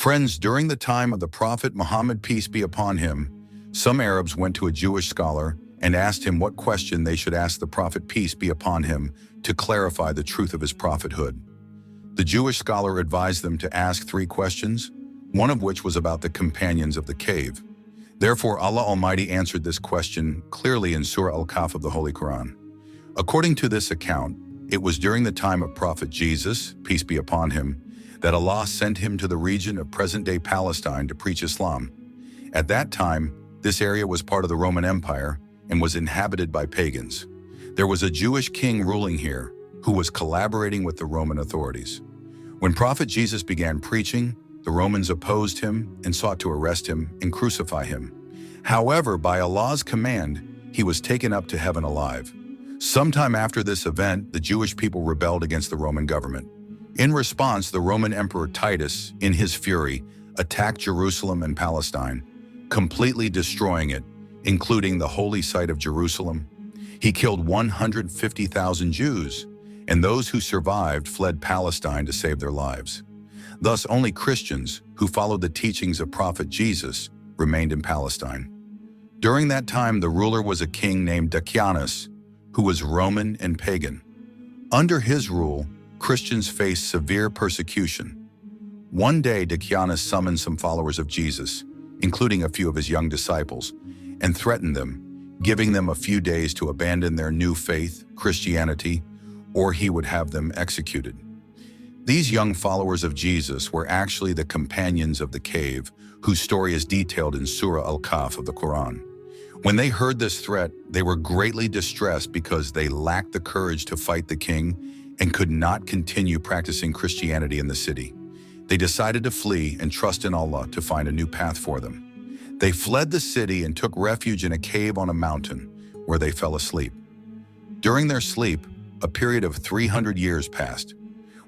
Friends, during the time of the Prophet Muhammad, peace be upon him, some Arabs went to a Jewish scholar and asked him what question they should ask the Prophet, peace be upon him, to clarify the truth of his prophethood. The Jewish scholar advised them to ask 3 questions, one of which was about the companions of the cave. Therefore, Allah Almighty answered this question clearly in Surah Al-Kahf of the Holy Quran. According to this account, it was during the time of Prophet Jesus, peace be upon him, that Allah sent him to the region of present-day Palestine to preach Islam. At that time, this area was part of the Roman Empire and was inhabited by pagans. There was a Jewish king ruling here who was collaborating with the Roman authorities. When Prophet Jesus began preaching, the Romans opposed him and sought to arrest him and crucify him. However, by Allah's command, he was taken up to heaven alive. Sometime after this event, the Jewish people rebelled against the Roman government. In response, the Roman Emperor Titus, in his fury, attacked Jerusalem and Palestine, completely destroying it, including the holy site of Jerusalem. He killed 150,000 Jews, and those who survived fled Palestine to save their lives. Thus, only Christians who followed the teachings of Prophet Jesus remained in Palestine. During that time, the ruler was a king named Decianus, who was Roman and pagan. Under his rule, Christians faced severe persecution. One day, Decianus summoned some followers of Jesus, including a few of his young disciples, and threatened them, giving them a few days to abandon their new faith, Christianity, or he would have them executed. These young followers of Jesus were actually the companions of the cave, whose story is detailed in Surah Al-Kahf of the Quran. When they heard this threat, they were greatly distressed because they lacked the courage to fight the king and could not continue practicing Christianity in the city. They decided to flee and trust in Allah to find a new path for them. They fled the city and took refuge in a cave on a mountain, where they fell asleep. During their sleep, a period of 300 years passed.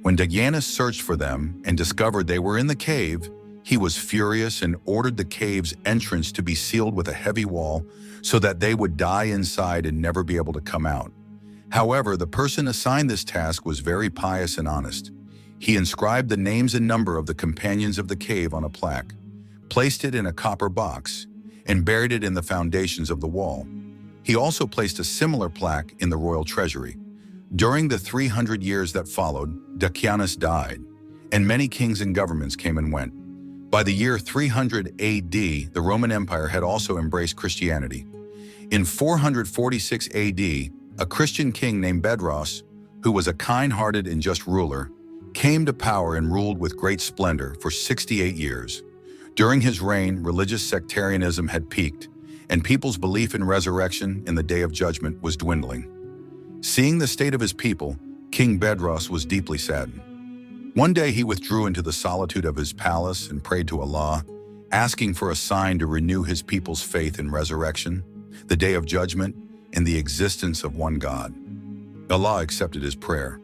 When Decianus searched for them and discovered they were in the cave, he was furious and ordered the cave's entrance to be sealed with a heavy wall so that they would die inside and never be able to come out. However, the person assigned this task was very pious and honest. He inscribed the names and number of the companions of the cave on a plaque, placed it in a copper box, and buried it in the foundations of the wall. He also placed a similar plaque in the royal treasury. During the 300 years that followed, Decianus died, and many kings and governments came and went. By the year 300 AD, the Roman Empire had also embraced Christianity. In 446 AD, a Christian king named Bedros, who was a kind-hearted and just ruler, came to power and ruled with great splendor for 68 years. During his reign, religious sectarianism had peaked, and people's belief in resurrection in the Day of Judgment was dwindling. Seeing the state of his people, King Bedros was deeply saddened. One day he withdrew into the solitude of his palace and prayed to Allah, asking for a sign to renew his people's faith in resurrection, the Day of Judgment, and the existence of one God. Allah accepted his prayer.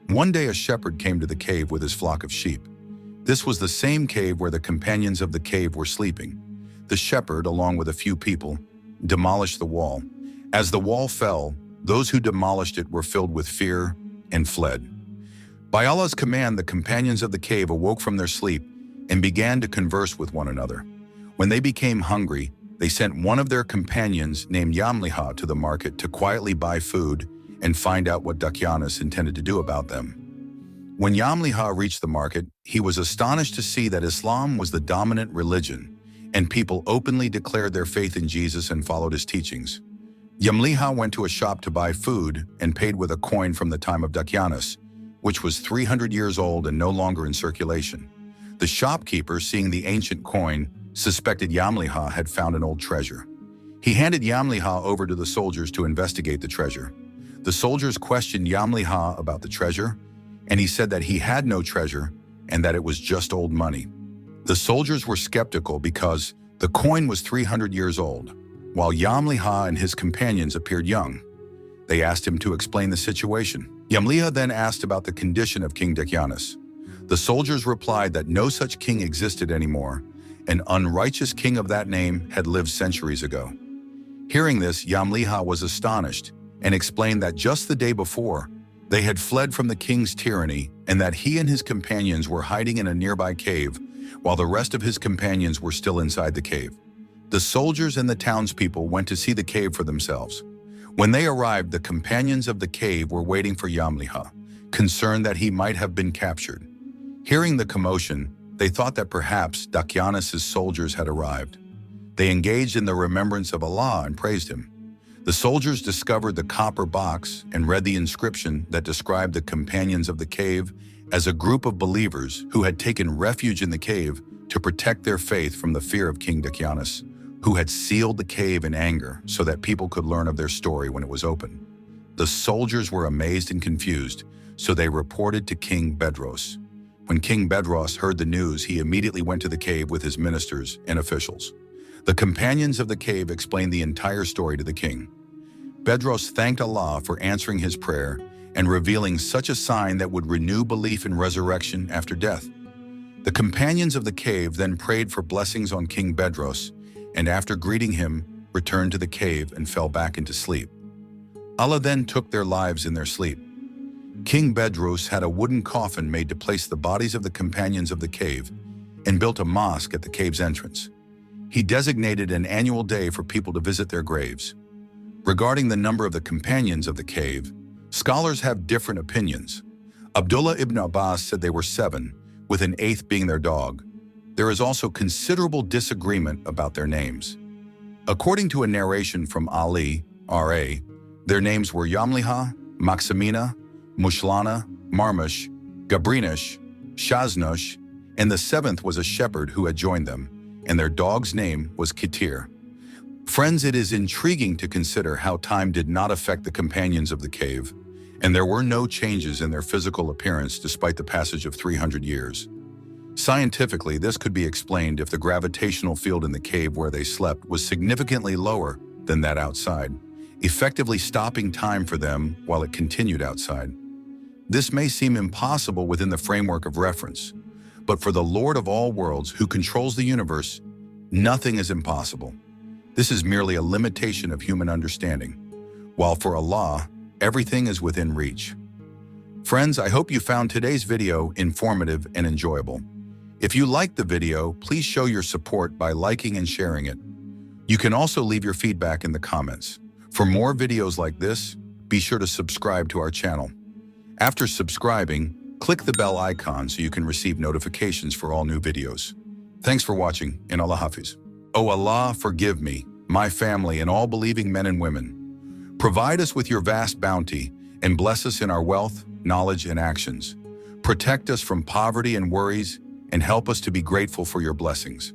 One day a shepherd came to the cave with his flock of sheep. This was the same cave where the companions of the cave were sleeping. The shepherd, along with a few people, demolished the wall. As the wall fell, those who demolished it were filled with fear and fled. By Allah's command, the companions of the cave awoke from their sleep and began to converse with one another. When they became hungry, they sent one of their companions named Yamliha to the market to quietly buy food and find out what Decianus intended to do about them. When Yamliha reached the market, he was astonished to see that Islam was the dominant religion, and people openly declared their faith in Jesus and followed his teachings. Yamliha went to a shop to buy food and paid with a coin from the time of Decianus, which was 300 years old and no longer in circulation. The shopkeeper, seeing the ancient coin, suspected Yamliha had found an old treasure. He handed Yamliha over to the soldiers to investigate the treasure. The soldiers questioned Yamliha about the treasure, and he said that he had no treasure and that it was just old money. The soldiers were skeptical because the coin was 300 years old, while Yamliha and his companions appeared young. They asked him to explain the situation. Yamliha then asked about the condition of King Decianus. The soldiers replied that no such king existed anymore. An unrighteous king of that name had lived centuries ago. Hearing this, Yamliha was astonished and explained that just the day before, they had fled from the king's tyranny and that he and his companions were hiding in a nearby cave while the rest of his companions were still inside the cave. The soldiers and the townspeople went to see the cave for themselves. When they arrived, the companions of the cave were waiting for Yamliha, concerned that he might have been captured. Hearing the commotion, they thought that perhaps Dakyanas's soldiers had arrived. They engaged in the remembrance of Allah and praised him. The soldiers discovered the copper box and read the inscription that described the companions of the cave as a group of believers who had taken refuge in the cave to protect their faith from the fear of King Dakyanas, who had sealed the cave in anger so that people could learn of their story when it was open. The soldiers were amazed and confused, so they reported to King Bedros. When King Bedros heard the news, he immediately went to the cave with his ministers and officials. The companions of the cave explained the entire story to the king. Bedros thanked Allah for answering his prayer and revealing such a sign that would renew belief in resurrection after death. The companions of the cave then prayed for blessings on King Bedros, and after greeting him, returned to the cave and fell back into sleep. Allah then took their lives in their sleep. King Bedros had a wooden coffin made to place the bodies of the companions of the cave and built a mosque at the cave's entrance. He designated an annual day for people to visit their graves. Regarding the number of the companions of the cave, scholars have different opinions. Abdullah ibn Abbas said they were 7, with an 8th being their dog. There is also considerable disagreement about their names. According to a narration from Ali, R.A., their names were Yamliha, Maximina, Mushlana, Marmush, Gabrinish, Shaznush, and the 7th was a shepherd who had joined them, and their dog's name was Kitir. Friends, it is intriguing to consider how time did not affect the companions of the cave, and there were no changes in their physical appearance despite the passage of 300 years. Scientifically, this could be explained if the gravitational field in the cave where they slept was significantly lower than that outside, effectively stopping time for them while it continued outside. This may seem impossible within the framework of reference, but for the Lord of all worlds who controls the universe, nothing is impossible. This is merely a limitation of human understanding, while for Allah, everything is within reach. Friends, I hope you found today's video informative and enjoyable. If you liked the video, please show your support by liking and sharing it. You can also leave your feedback in the comments. For more videos like this, be sure to subscribe to our channel. After subscribing, click the bell icon so you can receive notifications for all new videos. Thanks for watching, and Allah Hafiz. O Allah, forgive me, my family, and all believing men and women. Provide us with your vast bounty, and bless us in our wealth, knowledge, and actions. Protect us from poverty and worries, and help us to be grateful for your blessings.